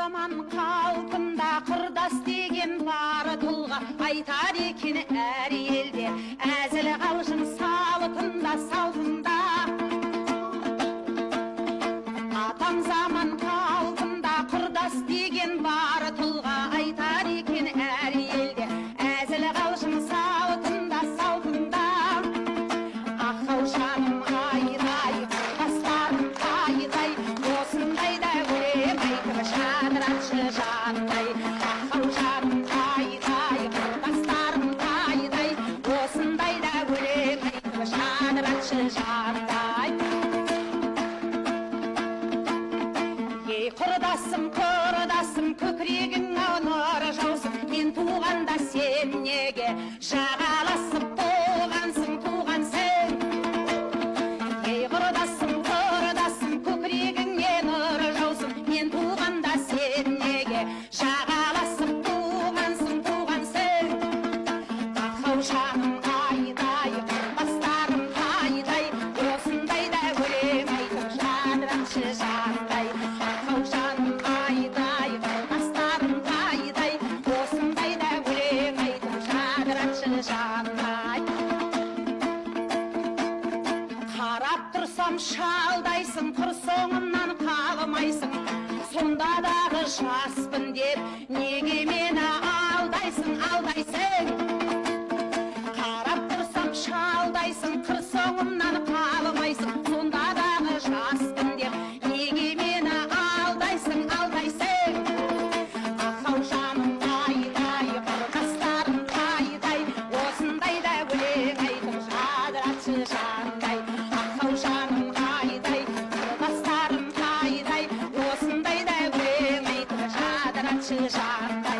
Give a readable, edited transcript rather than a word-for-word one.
заман қалпында құрдас деген бар тұлға айтар екен әр елде әзіл қалжың салтында салтында. Атам заман қалпында құрдас деген бар тұлға айтар екен әр елде әзіл қалжың салтында салтында. Аққаушаным айдай құрдастарым айдай осындайда өлем айтып жадыратшы жандай. Аққаушаным айдай құрдастарым айдай осындайда өлем айтып жадыратшы жандай. Ей құрдасым құрдасым көкірегің нұр жаусын мен туғанда сен неге жағаласып болғансың туғансың. Ей құрдасым құрдасым көкірегіңе нұр жаусын мен туғанда сен неге жағаласып туғансың туғансың. Аққаушаным айдай құрдастарым айдай осындайда өлем айтып жадыратшы жандай. Аққаушаным айдай құрдастарым айдай осындайда өлем айтып жадыратшы жандай. Қарап тұрсам шалдайсың, құр соңымнан қалмайсың. Сонда дағы жаспын деп неге мені алдайсың, алдайсың. Қарап тұрсам шалдайсың, құр соңымнан қалмайсың. Сонда дағы жаспын деп неге мені алдайсың, алдайсың. Аққаушаным айдай құрдастарым айдай осындайда өлең айтып жадыратшы жандай. Аққаушаным айдай құрдастарым айдай осындайда өлең айтып жадыратшы жандай.